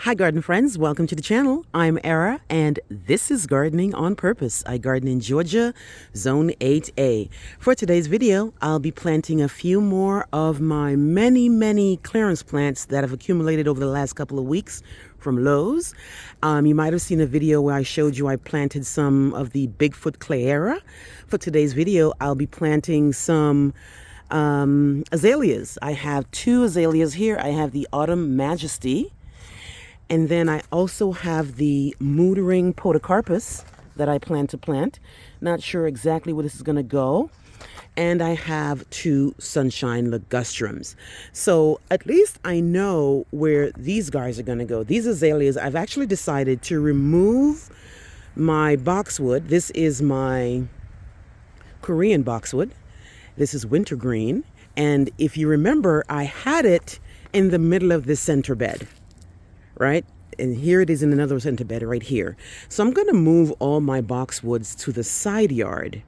Hi garden friends, welcome to the channel. I'm Era and this is Gardening on Purpose. I garden in Georgia, Zone 8A. For today's video, I'll be planting a few more of my many clearance plants that have accumulated over the last couple of weeks from Lowe's. You might have seen a video where I showed you I planted some of the Bigfoot Clayera. For today's video, I'll be planting some azaleas. I have two azaleas here. I have the Autumn Majesty. And then I also have the moodering Podocarpus that I plan to plant. Not sure exactly where this is going to go. And I have two Sunshine Ligustrums. So at least I know where these guys are going to go. These azaleas, I've actually decided to remove my boxwood. This is my Korean boxwood. This is wintergreen. And if you remember, I had it in the middle of this center bed. Right? And here it is in another center bed right here. So I'm going to move all my boxwoods to the side yard,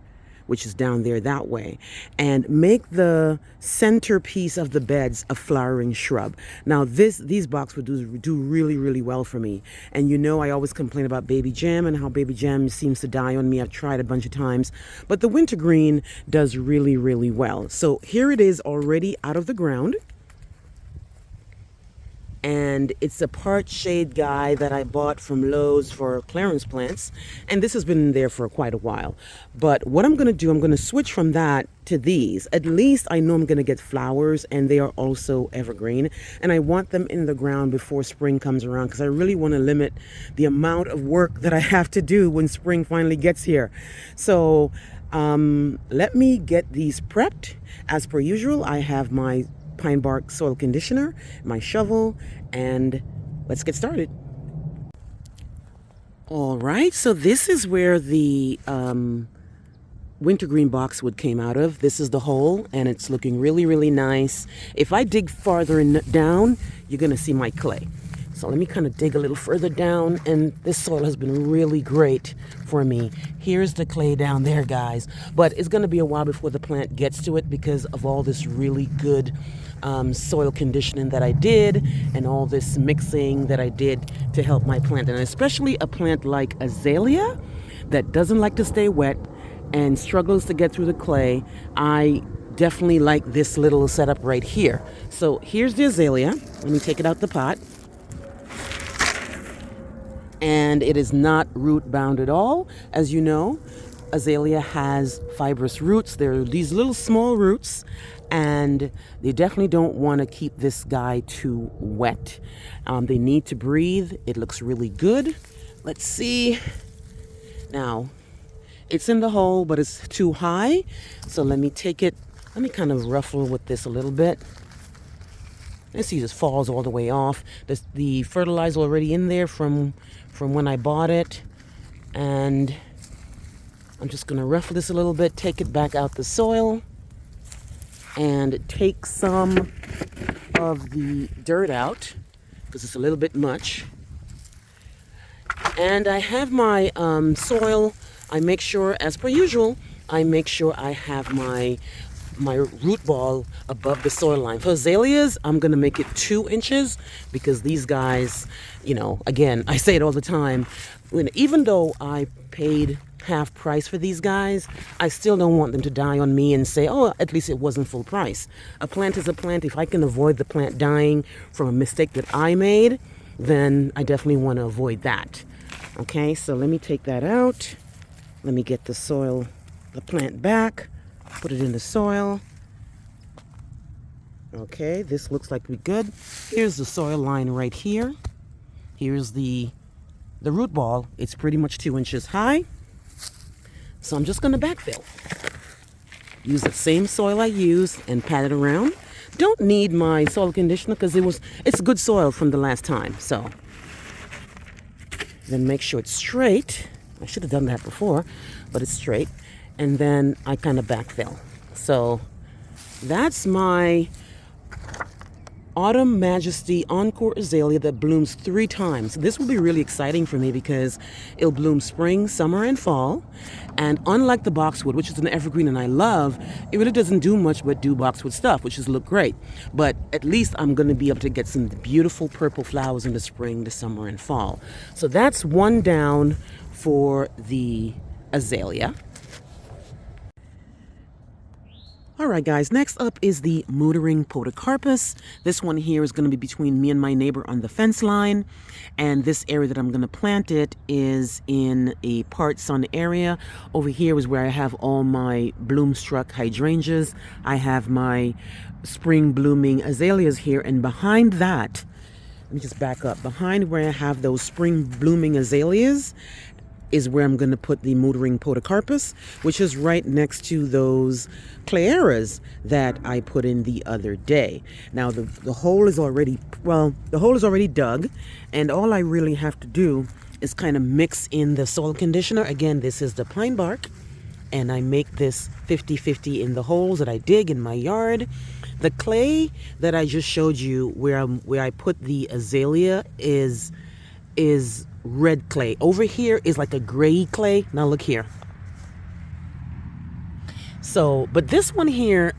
which is down there that way, and make the centerpiece of the beds a flowering shrub. Now these boxwoods do really well for me. And you know I always complain about baby jam and how baby jam seems to die on me. I've tried a bunch of times, but the wintergreen does really well. So here it is already out of the ground. And it's a part shade guy that I bought from Lowe's for clearance plants. And this has been there for quite a while. But what I'm going to do, I'm going to switch from that to these. At least I know I'm going to get flowers, and they are also evergreen. And I want them in the ground before spring comes around, because I really want to limit the amount of work that I have to do when spring finally gets here. So let me get these prepped. As per usual, I have my pine bark soil conditioner, my shovel, and let's get started. All right, so this is where the wintergreen boxwood came out of. This is the hole, and it's looking really nice. If I dig farther down, you're gonna see my clay. So let me kind of dig a little further down, and this soil has been really great for me. Here's the clay down there, guys. But it's going to be a while before the plant gets to it because of all this really good soil conditioning that I did and all this mixing that I did to help my plant. And especially a plant like Azalea that doesn't like to stay wet and struggles to get through the clay. I definitely like this little setup right here. So here's the Azalea. Let me take it out the pot. And it is not root bound at all. As you know, Azalea has fibrous roots. They're these little small roots, and they definitely don't want to keep this guy too wet. They need to breathe. It looks really good. Let's see. Now, it's in the hole, but it's too high. So let me take it. Let me kind of ruffle with this a little bit. Let's see, this falls all the way off. The fertilizer already in there from when I bought it. And I'm just going to ruffle this a little bit, take it back out the soil, and take some of the dirt out because it's a little bit much. And I have my soil. I make sure, as per usual, I make sure I have my root ball above the soil line. For azaleas, I'm going to make it 2 inches because these guys, you know, again, I say it all the time, even though I paid half price for these guys, I still don't want them to die on me and say, oh, at least it wasn't full price. A plant is a plant. If I can avoid the plant dying from a mistake that I made, then I definitely want to avoid that. Okay, so let me take that out. Let me get the plant back. Put it in the soil. Okay, this looks like we're good. Here's the soil line right here. Here's the root ball. It's pretty much 2 inches high. So I'm just going to backfill. Use the same soil I used and pat it around. Don't need my soil conditioner because it's good soil from the last time. So then make sure it's straight. I should have done that before, but it's straight. And then I kind of backfill. So that's my Autumn Majesty Encore Azalea that blooms 3 times. This will be really exciting for me because it'll bloom spring, summer, and fall. And unlike the boxwood, which is an evergreen and I love, it really doesn't do much but do boxwood stuff, which is look great. But at least I'm going to be able to get some beautiful purple flowers in the spring, the summer, and fall. So that's one down for the azalea. All right, guys, next up is the mootering Podocarpus. This one here is going to be between me and my neighbor on the fence line. And this area that I'm going to plant it is in a part sun area. Over here is where I have all my bloom-struck hydrangeas. I have my spring blooming azaleas here. And behind that, let me just back up. Behind where I have those spring blooming azaleas is where I'm going to put the mootering Podocarpus, which is right next to those claras that I put in the other day. Now the hole is already, the hole is already dug, and all I really have to do is kind of mix in the soil conditioner. Again, this is the pine bark, and I make this 50-50 in the holes that I dig in my yard. The clay that I just showed you where I put the azalea is red clay. Over here is like a gray clay. Now look here. So, but this one here,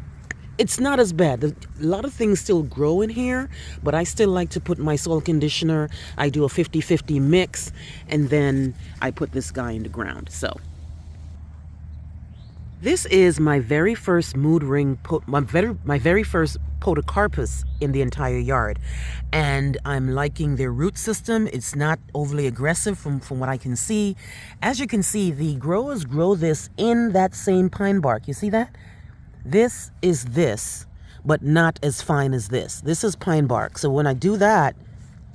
it's not as bad. A lot of things still grow in here, but I still like to put my soil conditioner. I do a 50-50 mix, and then I put this guy in the ground. So this is my very first my very first Podocarpus in the entire yard, and I'm liking their root system. It's not overly aggressive from what I can see. As you can see, the growers grow this in that same pine bark. You see that? This is this, but not as fine as this. This is pine bark. So when I do that,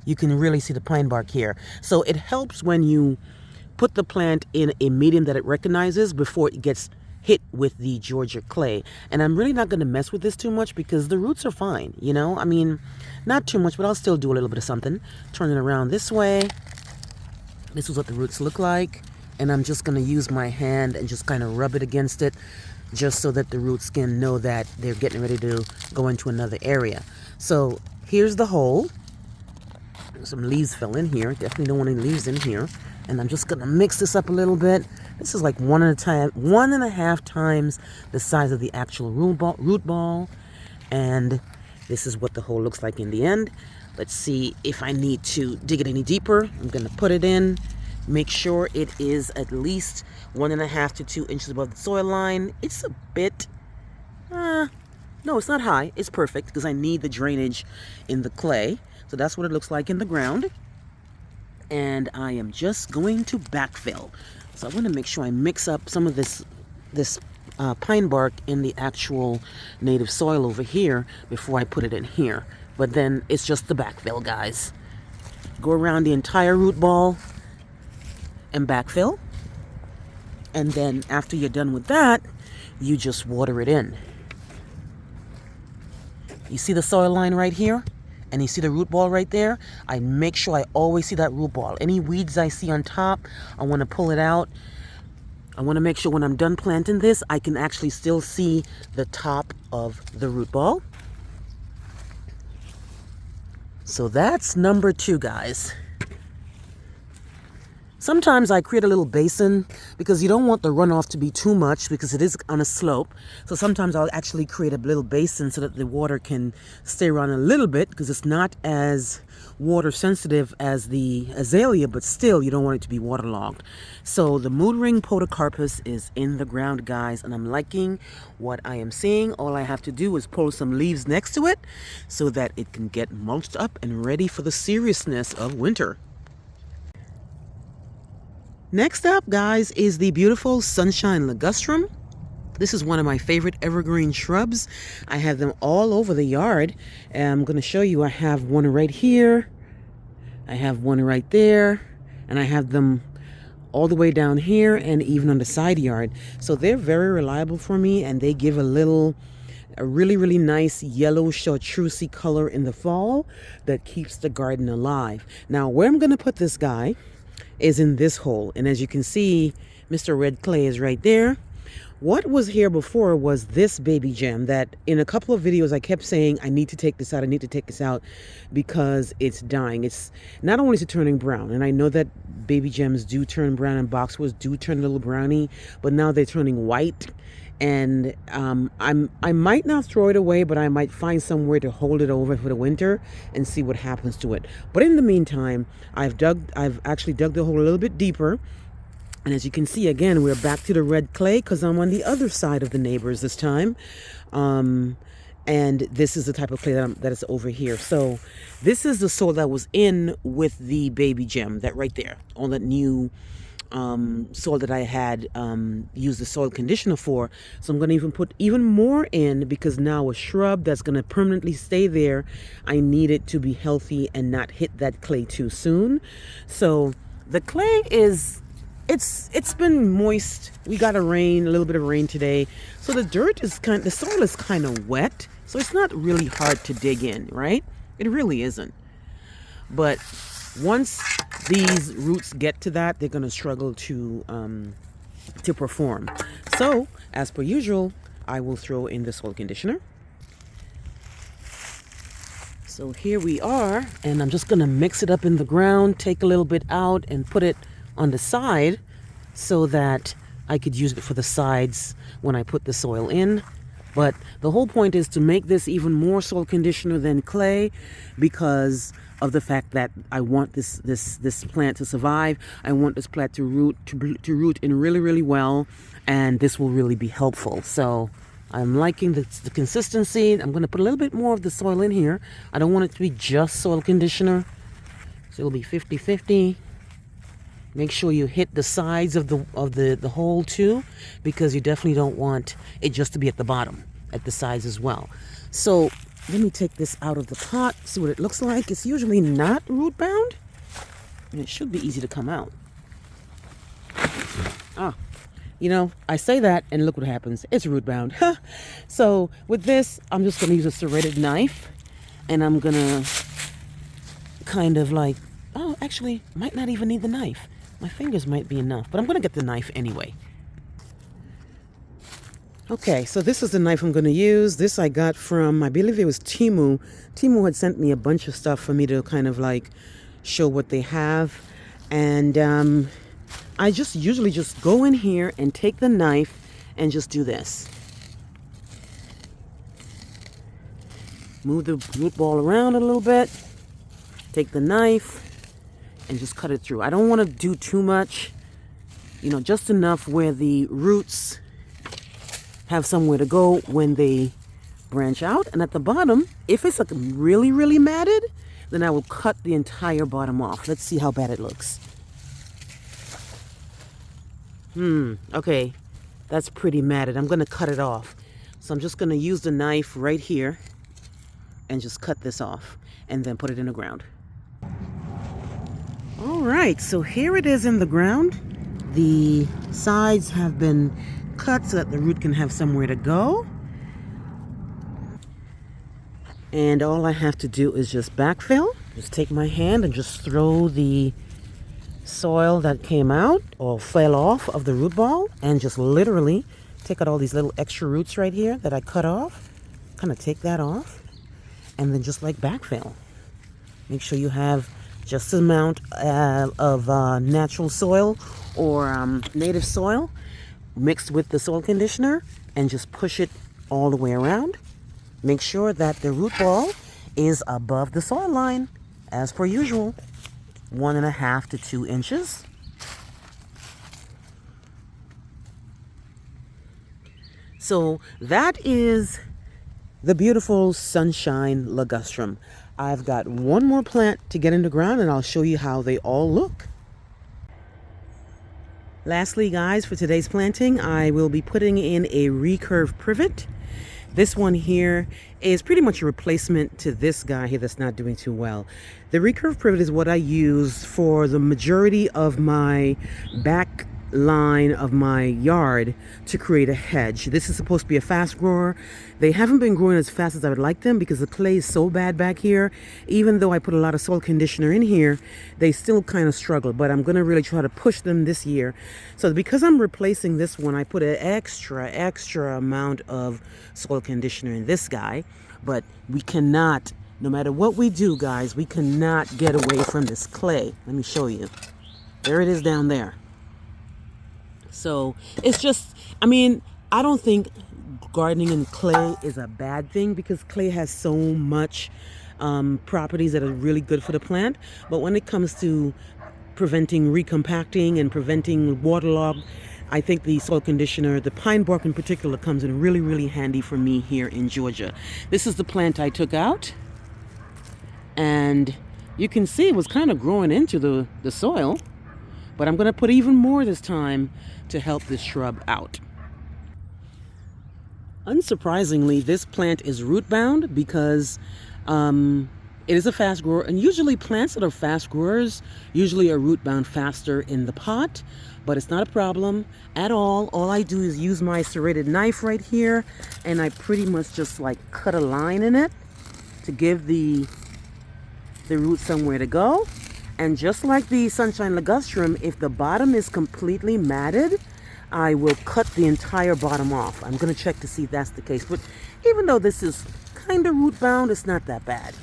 you can really see the pine bark here. So it helps when you put the plant in a medium that it recognizes before it gets hit with the Georgia clay. And I'm really not going to mess with this too much because the roots are fine, you know? I mean, not too much, but I'll still do a little bit of something. Turn it around this way. This is what the roots look like. And I'm just going to use my hand and just kind of rub it against it just so that the roots can know that they're getting ready to go into another area. So here's the hole. Some leaves fell in here. Definitely don't want any leaves in here. And I'm just going to mix this up a little bit. This is like 1.5 times the size of the actual root ball. And this is what the hole looks like in the end. Let's see if I need to dig it any deeper. I'm going to put it in. Make sure it is at least 1.5 to 2 inches above the soil line. It's a bit, no, it's not high. It's perfect because I need the drainage in the clay. So that's what it looks like in the ground. And I am just going to backfill. So I want to make sure I mix up some of this pine bark in the actual native soil over here before I put it in here. But then it's just the backfill, guys. Go around the entire root ball and backfill. And then after you're done with that, you just water it in. You see the soil line right here? And you see the root ball right there? I make sure I always see that root ball. Any weeds I see on top, I want to pull it out. I want to make sure when I'm done planting this, I can actually still see the top of the root ball. So that's number 2, guys. Sometimes I create a little basin because you don't want the runoff to be too much because it is on a slope. So sometimes I'll actually create a little basin so that the water can stay around a little bit because it's not as water sensitive as the azalea, but still you don't want it to be waterlogged. So the mootering Podocarpus is in the ground, guys, and I'm liking what I am seeing. All I have to do is pull some leaves next to it so that it can get mulched up and ready for the seriousness of winter. Next up, guys, is the beautiful Sunshine Ligustrum. This is one of my favorite evergreen shrubs. I have them all over the yard. And I'm going to show you. I have one right here. I have one right there. And I have them all the way down here and even on the side yard. So they're very reliable for me, and they give a really, really nice yellow chartreusey color in the fall that keeps the garden alive. Now, where I'm going to put this guy is in this hole, and as you can see, Mr. Red Clay is right there. What was here before was this baby gem that in a couple of videos I kept saying I need to take this out, I need to take this out because it's dying. It's not only is it turning brown, and I know that baby gems do turn brown and boxwoods do turn a little browny, but now they're turning white. And I might not throw it away, but I might find somewhere to hold it over for the winter and see what happens to it. But in the meantime, I've actually dug the hole a little bit deeper. And as you can see, again, we're back to the red clay because I'm on the other side of the neighbors this time. And this is the type of clay that is over here. So this is the soil that was in with the baby gem, that right there, on that new soil that I had used the soil conditioner for. So I'm going to even put even more in, because now a shrub that's going to permanently stay there, I need it to be healthy and not hit that clay too soon. So the clay is... It's been moist. We got a little bit of rain today. So the the soil is kind of wet. So it's not really hard to dig in, right? It really isn't. But once these roots get to that, they're going to struggle to perform. So as per usual, I will throw in the soil conditioner. So here we are, and I'm just going to mix it up in the ground, take a little bit out and put it on the side so that I could use it for the sides when I put the soil in. But the whole point is to make this even more soil conditioner than clay, because of the fact that I want this plant to survive. I want this plant to root in really, really well, and this will really be helpful. So I'm liking the consistency. I'm going to put a little bit more of the soil in here. I don't want it to be just soil conditioner, so it'll be 50-50. Make sure you hit the sides of the hole too, because you definitely don't want it just to be at the bottom, at the sides as well. So let me take this out of the pot, see what it looks like. It's usually not root bound, and it should be easy to come out. I say that and look what happens. It's root bound. So with this, I'm just going to use a serrated knife, and I'm going to kind of like, actually, might not even need the knife. My fingers might be enough, but I'm going to get the knife anyway. Okay, so this is the knife I'm going to use. This I got from, I believe it was Temu. Temu had sent me a bunch of stuff for me to kind of like show what they have. And I usually just go in here and take the knife and just do this. Move the root ball around a little bit. Take the knife and just cut it through. I don't want to do too much, just enough where the roots have somewhere to go when they branch out. And at the bottom, if it's like really, really matted, then I will cut the entire bottom off. Let's see how bad it looks. Okay, that's pretty matted. I'm going to cut it off. So I'm just going to use the knife right here and just cut this off and then put it in the ground. All right, so here it is in the ground. The sides have been cut so that the root can have somewhere to go. And all I have to do is just backfill. Just take my hand and just throw the soil that came out or fell off of the root ball, and just literally take out all these little extra roots right here that I cut off. Kind of take that off, and then just like backfill. Make sure you have just an amount of natural soil or native soil mixed with the soil conditioner, and just push it all the way around. Make sure that the root ball is above the soil line, as per usual, 1.5 to 2 inches. So that is the beautiful sunshine ligustrum. I've got one more plant to get in the ground, and I'll show you how they all look. Lastly, guys, for today's planting, I will be putting in a recurve privet. This one here is pretty much a replacement to this guy here that's not doing too well. The recurve privet is what I use for the majority of my back line of my yard to create a hedge. This is supposed to be a fast grower. They haven't been growing as fast as I would like them because the clay is so bad back here. Even though I put a lot of soil conditioner in here, they still kind of struggle, but I'm going to really try to push them this year. So because I'm replacing this one, I put an extra amount of soil conditioner in this guy, but we cannot, no matter what we do, guys, we cannot get away from this clay. Let me show you. There it is down there. So it's just, I mean, I don't think gardening in clay is a bad thing because clay has so much properties that are really good for the plant. But when it comes to preventing recompacting and preventing waterlog, I think the soil conditioner, the pine bark in particular, comes in really, really handy for me here in Georgia. This is the plant I took out. And you can see it was kind of growing into the soil. But I'm going to put even more this time to help this shrub out. Unsurprisingly, this plant is root bound because it is a fast grower. And usually plants that are fast growers usually are root bound faster in the pot. But it's not a problem at all. All I do is use my serrated knife right here. And I pretty much just like cut a line in it to give the root somewhere to go. And just like the sunshine ligustrum, if the bottom is completely matted, I will cut the entire bottom off. I'm going to check to see if that's the case. But even though this is kind of root bound, it's not that bad.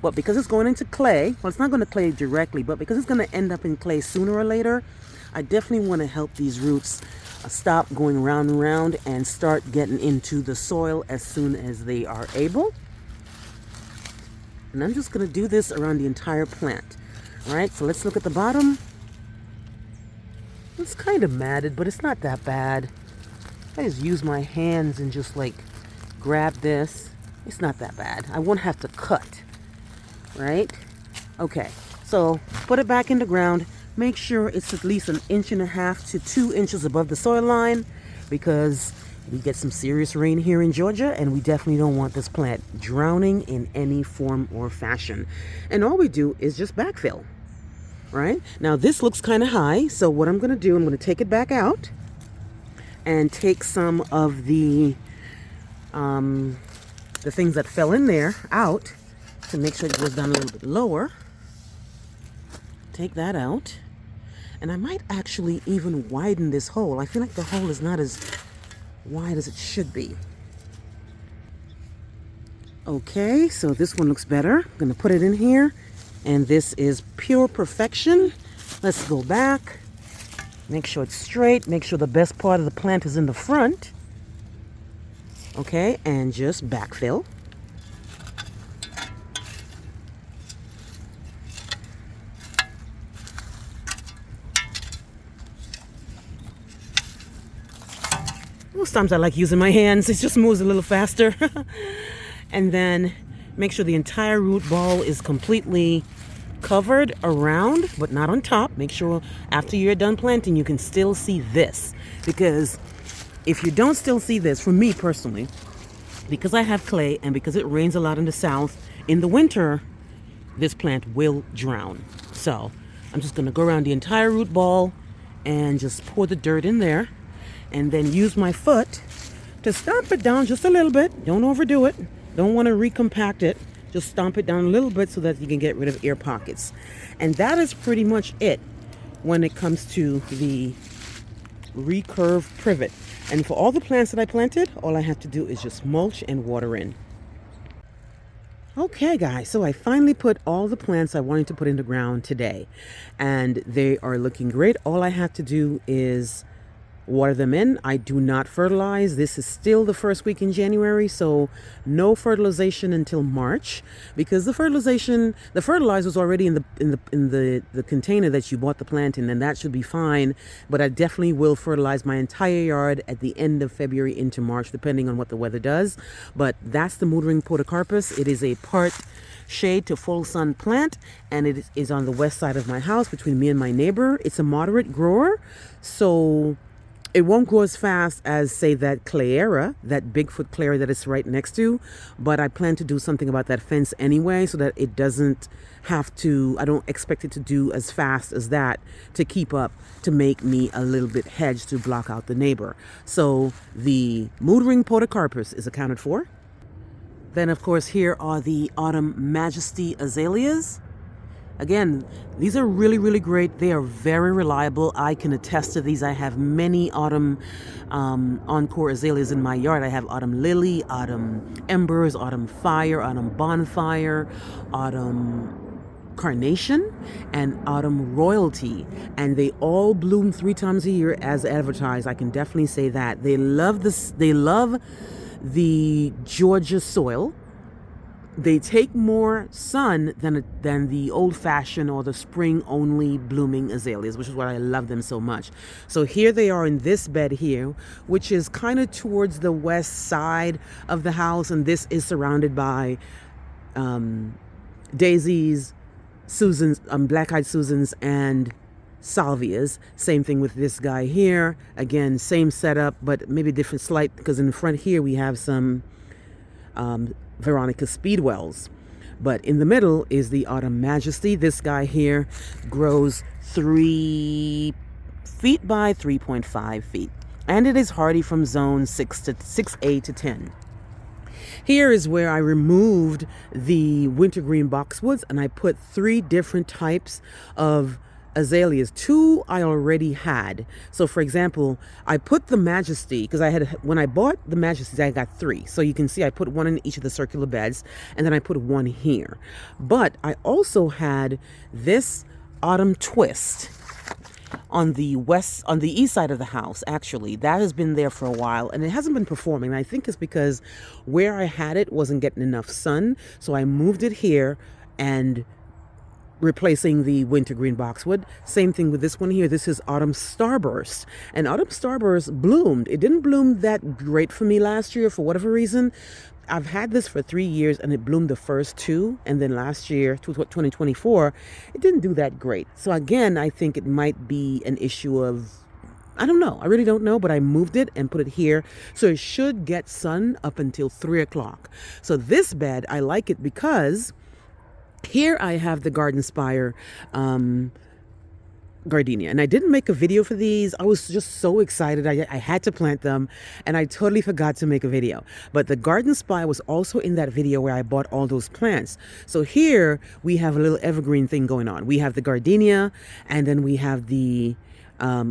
But because it's going into clay, well, it's not going to clay directly, but because it's going to end up in clay sooner or later, I definitely want to help these roots stop going round and round and start getting into the soil as soon as they are able. And I'm just going to do this around the entire plant. All right, so let's look at the bottom. It's kind of matted, but it's not that bad. I just use my hands and just like grab this. It's not that bad. I won't have to cut, right? Okay, so put it back in the ground. Make sure it's at least 1.5 to 2 inches above the soil line because we get some serious rain here in Georgia and we definitely don't want this plant drowning in any form or fashion. And all we do is just backfill, right? Now this looks kind of high, so what I'm going to do, I'm going to take it back out and take some of the things that fell in there out to make sure it goes down a little bit lower. Take that out. And I might actually even widen this hole. I feel like the hole is not as wide as it should be. Okay, so this one looks better. I'm going to put it in here. And this is pure perfection. Let's go back. Make sure it's straight. Make sure the best part of the plant is in the front. Okay, and just backfill. Most times I like using my hands. It just moves a little faster. And then make sure the entire root ball is completely covered around, but not on top. Make sure after you're done planting, you can still see this. Because if you don't still see this, for me personally, because I have clay and because it rains a lot in the south, in the winter, this plant will drown. So I'm just going to go around the entire root ball and just pour the dirt in there. And then use my foot to stomp it down just a little bit. Don't overdo it. Don't want to recompact it. Just stomp it down a little bit so that you can get rid of air pockets. And that is pretty much it when it comes to the recurve privet. And for all the plants that I planted, all I have to do is just mulch and water in. Okay, guys, so I finally put all the plants I wanted to put in the ground today. And they are looking great. All I have to do is water them in. I do not fertilize. This is still the first week in January, so no fertilization until March, because the fertilizer is already in the container that you bought the plant in, and that should be fine. But I definitely will fertilize my entire yard at the end of February into March, depending on what the weather does. But that's the moldering Podocarpus. It is a part shade to full sun plant, and it is on the west side of my house between me and my neighbor. It's a moderate grower, so It won't grow as fast as, say, that Clara, that Bigfoot Clara that it's right next to, but I plan to do something about that fence anyway so that it doesn't have to, I don't expect it to do as fast as that to keep up, to make me a little bit hedged to block out the neighbor. So the mood ring Podocarpus is accounted for. Then, of course, here are the Autumn Majesty Azaleas. Again, these are really, really great. They are very reliable. I can attest to these. I have many autumn encore azaleas in my yard. I have autumn lily, autumn embers, autumn fire, autumn bonfire, autumn carnation, and autumn royalty. And they all bloom 3 times a year as advertised. I can definitely say that. They love this. They love the Georgia soil. They take more sun than the old-fashioned or the spring-only blooming azaleas, which is why I love them so much. So here they are in this bed here, which is kind of towards the west side of the house, and this is surrounded by daisies, Susans, black-eyed Susans, and salvias. Same thing with this guy here. Again, same setup, but maybe different slight, because in the front here we have some Veronica Speedwells. But in the middle is the Autumn Majesty. This guy here grows 3 feet by 3.5 feet. And it is hardy from zone 6A to 10. Here is where I removed the wintergreen boxwoods and I put 3 different types of azaleas. 2 I already had. So for example, I put the Majesty, because when I bought the Majesties, I got 3. So you can see I put 1 in each of the circular beds, and then I put 1 here. But I also had this Autumn Twist on the east side of the house. Actually, that has been there for a while and it hasn't been performing. I think it's because where I had it wasn't getting enough sun, so I moved it here and replacing the wintergreen boxwood. Same thing with this one here. This is Autumn Starburst. And Autumn Starburst bloomed. It didn't bloom that great for me last year for whatever reason. I've had this for 3 years and it bloomed the first 2. And then last year, 2024, it didn't do that great. So again, I think it might be an issue of, I don't know. I really don't know, but I moved it and put it here. So it should get sun up until 3 o'clock. So this bed, I like it because here I have the Garden Spire gardenia, and I didn't make a video for these. I was just so excited. I had to plant them and I totally forgot to make a video. But the Garden Spire was also in that video where I bought all those plants. So here we have a little evergreen thing going on. We have the gardenia and then we have the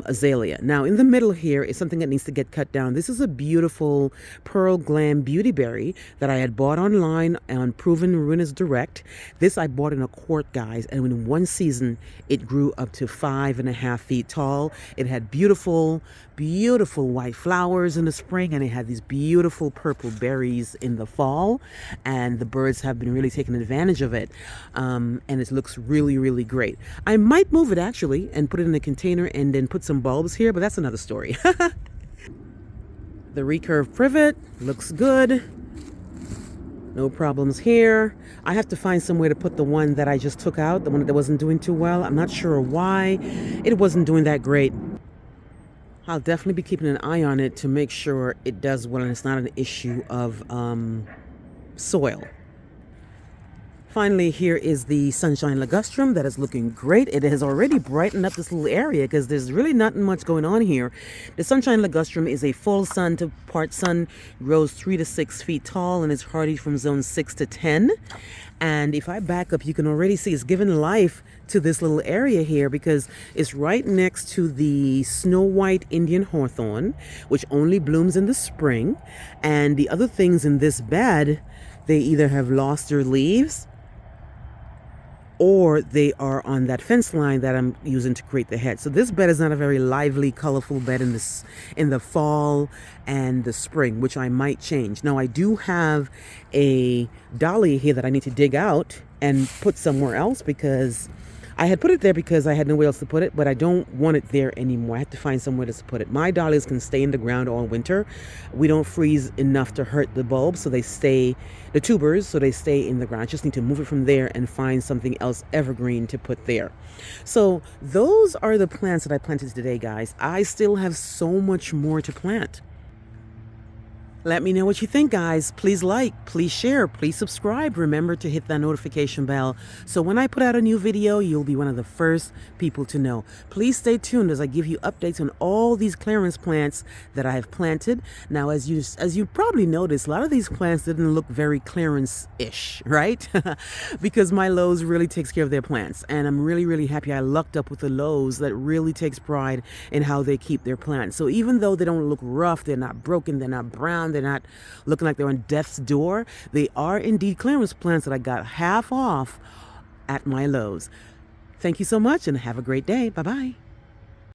azalea. Now in the middle here is something that needs to get cut down. This is a beautiful Pearl Glam Beauty Berry that I had bought online on Proven Ruinous Direct. This I bought in a quart, guys, and in 1 season it grew up to 5.5 feet tall. It had beautiful white flowers in the spring, and it had these beautiful purple berries in the fall, and the birds have been really taking advantage of it, and it looks really, really great. I might move it actually and put it in a container and then put some bulbs here, but that's another story. The recurve privet looks good. No problems here. I have to find somewhere to put the one that I just took out, the one that wasn't doing too well. I'm not sure why it wasn't doing that great. I'll definitely be keeping an eye on it to make sure it does well and it's not an issue of soil. Finally, here is the Sunshine Ligustrum that is looking great. It has already brightened up this little area because there's really not much going on here. The Sunshine Ligustrum is a full sun to part sun, grows 3 to 6 feet tall, and is hardy from zone 6 to 10. And if I back up, you can already see it's given life to this little area here because it's right next to the snow white Indian hawthorn, which only blooms in the spring. And the other things in this bed, they either have lost their leaves or they are on that fence line that I'm using to create the head. So this bed is not a very lively, colorful bed in the fall and the spring, which I might change. Now I do have a dahlia here that I need to dig out and put somewhere else because I had put it there because I had nowhere else to put it, but I don't want it there anymore. I have to find somewhere to put it. My dahlias can stay in the ground all winter. We don't freeze enough to hurt the bulbs, so they stay, the tubers, so they stay in the ground. I just need to move it from there and find something else evergreen to put there. So those are the plants that I planted today, guys. I still have so much more to plant. Let me know what you think, guys. Please like, please share, please subscribe. Remember to hit that notification bell so when I put out a new video, you'll be one of the first people to know. Please stay tuned as I give you updates on all these clearance plants that I have planted. Now, as you probably noticed, a lot of these plants didn't look very clearance-ish, right? Because my Lowe's really takes care of their plants, and I'm really, really happy I lucked up with the Lowe's that really takes pride in how they keep their plants. So even though they don't look rough, they're not broken, they're not brown, they're not looking like they're on death's door, they are indeed clearance plants that I got half off at my Lowe's. Thank you so much and have a great day. Bye-bye.